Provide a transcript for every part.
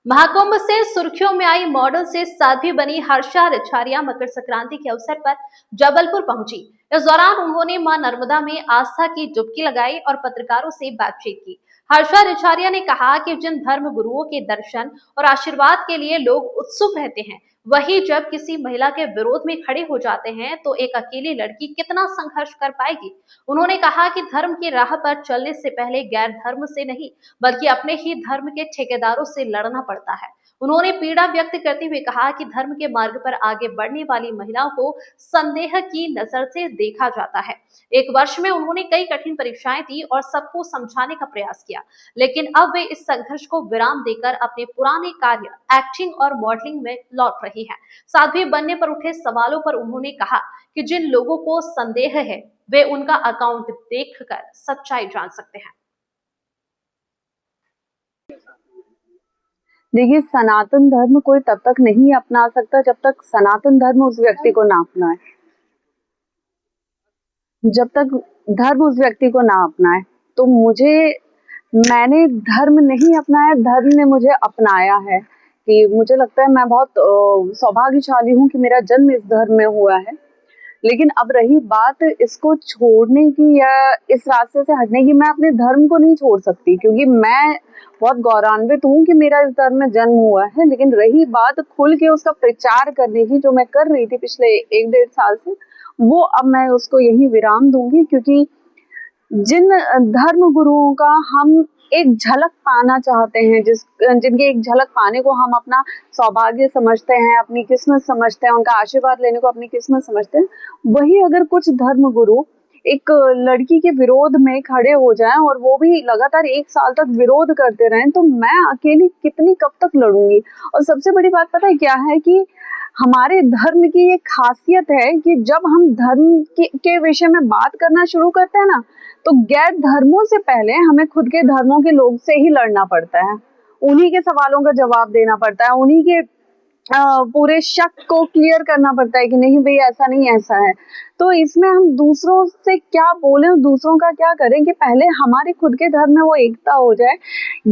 महाकुंभ से सुर्खियों में आई मॉडल से साध्वी बनी हर्षा रिछारिया मकर संक्रांति के अवसर पर जबलपुर पहुंची। इस दौरान उन्होंने मां नर्मदा में आस्था की डुबकी लगाई और पत्रकारों से बातचीत की। हर्षा रिछारिया ने कहा कि जिन धर्म गुरुओं के दर्शन और आशीर्वाद के लिए लोग उत्सुक रहते हैं, वही जब किसी महिला के विरोध में खड़े हो जाते हैं तो एक अकेली लड़की कितना संघर्ष कर पाएगी। उन्होंने कहा कि धर्म की राह पर चलने से पहले गैर धर्म से नहीं बल्कि अपने ही धर्म के ठेकेदारों से लड़ना पड़ता है। उन्होंने पीड़ा व्यक्त करते हुए कहा कि धर्म के मार्ग पर आगे बढ़ने वाली महिलाओं को संदेह की नजर से देखा जाता है। एक वर्ष में उन्होंने कई कठिन परीक्षाएं दी और सबको समझाने का प्रयास किया, लेकिन अब वे इस संघर्ष को विराम देकर अपने पुराने कार्य एक्टिंग और मॉडलिंग में लौट रही हैं। साध्वी बनने पर उठे सवालों पर उन्होंने कहा कि जिन लोगों को संदेह है वे उनका अकाउंट देखकर सच्चाई जान सकते हैं। देखिए, सनातन धर्म कोई तब तक नहीं अपना सकता जब तक सनातन धर्म उस व्यक्ति को ना अपनाए। जब तक धर्म उस व्यक्ति को ना अपनाए, तो मैंने धर्म नहीं अपनाया, धर्म ने मुझे अपनाया है। कि मुझे लगता है मैं बहुत सौभाग्यशाली हूँ कि मेरा जन्म इस धर्म में हुआ है। लेकिन अब रही बात इसको छोड़ने की या इस रास्ते से हटने की, मैं अपने धर्म को नहीं छोड़ सकती क्योंकि मैं बहुत गौरवान्वित हूँ कि मेरा इस धर्म में जन्म हुआ है। लेकिन रही बात खुल के उसका प्रचार करने की, जो मैं कर रही थी पिछले 1-1.5 साल से, वो अब मैं उसको यही विराम दूंगी। क्योंकि जिन धर्म गुरुओं का हम एक झलक पाना चाहते हैं, जिनके एक झलक पाने को हम अपना सौभाग्य समझते हैं, अपनी किस्मत समझते हैं, उनका आशीर्वाद लेने को अपनी किस्मत समझते हैं, वही अगर कुछ धर्म गुरु एक लड़की के विरोध में खड़े हो जाएं और वो भी लगातार 1 साल तक विरोध करते रहें, तो मैं अकेली कितनी कब तक लड़ूंगी। और सबसे बड़ी बात पता है क्या है कि हमारे धर्म की ये खासियत है कि जब हम धर्म के विषय में बात करना शुरू करते हैं ना, तो गैर धर्मों से पहले हमें खुद के धर्मों के लोग से ही लड़ना पड़ता है। उन्हीं के सवालों का जवाब देना पड़ता है, उन्हीं के पूरे शक को क्लियर करना पड़ता है कि नहीं भाई ऐसा नहीं ऐसा है। तो इसमें हम दूसरों से क्या बोलें, दूसरों का क्या करें कि पहले हमारे खुद के धर्म में वो एकता हो जाए।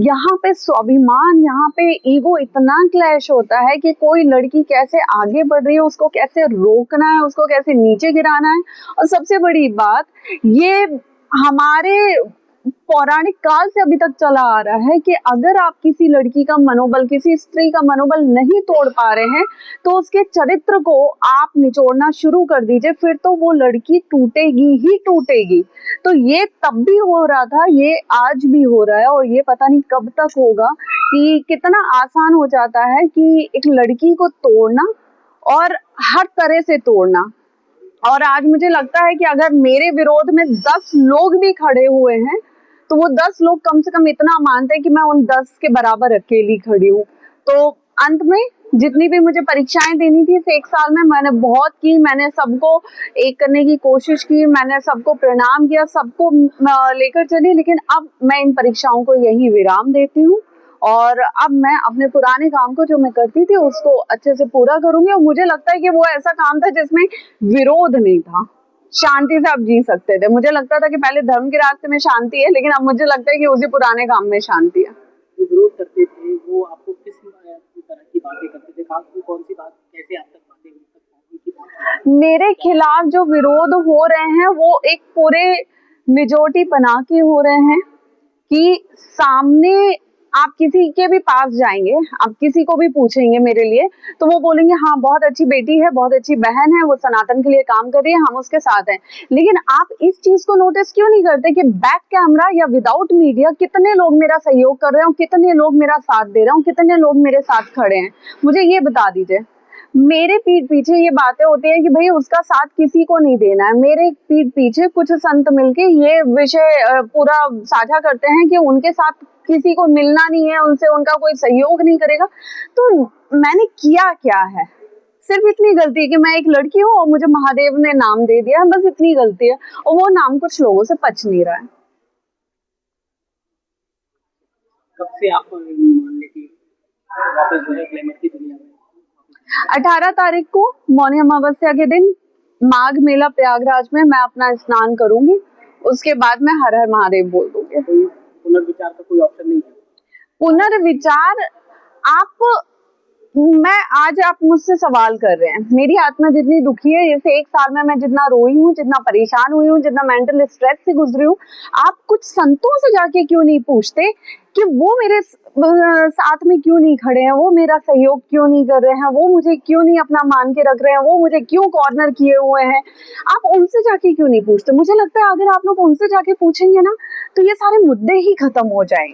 यहाँ पे स्वाभिमान, यहाँ पे ईगो इतना क्लैश होता है कि कोई लड़की कैसे आगे बढ़ रही है उसको कैसे रोकना है, उसको कैसे नीचे गिराना है। और सबसे बड़ी बात ये हमारे पौराणिक काल से अभी तक चला आ रहा है कि अगर आप किसी लड़की का मनोबल, किसी स्त्री का मनोबल नहीं तोड़ पा रहे हैं, तो उसके चरित्र को आप निचोड़ना शुरू कर दीजिए, फिर तो वो लड़की टूटेगी ही टूटेगी। तो ये तब भी हो रहा था, ये आज भी हो रहा है, और ये पता नहीं कब तक होगा कि कितना आसान हो जाता है कि एक लड़की को तोड़ना और हर तरह से तोड़ना। और आज मुझे लगता है कि अगर मेरे विरोध में 10 लोग भी खड़े हुए हैं, तो वो 10 लोग कम से कम इतना मानते हैं कि मैं उन 10 के बराबर अकेली खड़ी हूँ। तो अंत में जितनी भी मुझे परीक्षाएं देनी थी इस 1 साल में, मैंने बहुत की, मैंने सबको एक करने की कोशिश की, मैंने सबको प्रणाम किया, सबको लेकर चली। लेकिन अब मैं इन परीक्षाओं को यही विराम देती हूँ और अब मैं अपने पुराने काम को जो मैं करती थी उसको अच्छे से पूरा करूंगी। और मुझे लगता है कि वो ऐसा काम था जिसमें विरोध नहीं था, शांति से आप जी सकते थे। मुझे लगता था कि पहले धर्म के रास्ते में शांति है, लेकिन अब मुझे लगता है कि उसी पुराने काम में शांति है। जो विरोध करते थे वो आपको किस तरह की बातें करते थे, खास कौन सी बात, कैसे आप तक बातें उन तक? मेरे खिलाफ जो विरोध हो रहे हैं वो एक पूरे मेजोरिटी बना के हो रहे हैं कि सामने आप किसी के भी पास जाएंगे, आप किसी को भी पूछेंगे मेरे लिए, तो वो बोलेंगे हाँ बहुत अच्छी बेटी है, बहुत अच्छी बहन है, वो सनातन के लिए काम कर रही है, हम उसके साथ हैं। लेकिन आप इस चीज को नोटिस क्यों नहीं करते कि बैक कैमरा या विदाउट मीडिया कितने लोग मेरा सहयोग कर रहे हैं, कितने लोग मेरा साथ दे रहे हैं, कितने लोग मेरे साथ खड़े हैं। मुझे ये बता दीजिए। मेरे पीठ पीछे ये बातें होती है कि भाई उसका साथ किसी को नहीं देना है, मेरे पीठ पीछे कुछ संत मिलके ये विषय पूरा साझा करते हैं कि उनके साथ किसी को मिलना नहीं है, उनसे उनका कोई सहयोग नहीं करेगा। तो मैंने किया क्या है? सिर्फ इतनी गलती है कि मैं एक लड़की हूँ और मुझे महादेव ने नाम दे दिया है, बस इतनी गलती है, और वो नाम कुछ लोगों से पच नहीं रहा है। कब से आप मान लें वापस जो है ग्लैमर की दुनिया में? 18 तारीख को मौनी अमावस्या के दिन माघ मेला प्रयागराज में मैं अपना स्नान करूंगी, उसके बाद मैं हर हर महादेव बोल दूंगी। पुनर्विचार का कोई ऑप्शन नहीं है? पुनर्विचार मैं आज आप मुझसे सवाल कर रहे हैं, मेरी आत्मा जितनी दुखी है, जैसे 1 साल में मैं जितना रोई हूँ, जितना परेशान हुई हूँ, जितना मेंटल स्ट्रेस से गुजरी हूँ, आप कुछ संतों से जाके क्यों नहीं पूछते कि वो मेरे साथ में क्यों नहीं खड़े हैं, वो मेरा सहयोग क्यों नहीं कर रहे हैं, वो मुझे क्यों नहीं अपना मान के रख रहे हैं, वो मुझे क्यों कॉर्नर किए हुए हैं। आप उनसे जाके क्यों नहीं पूछते? मुझे लगता है अगर आप लोग उनसे जाके पूछेंगे ना, तो ये सारे मुद्दे ही खत्म हो जाएंगे।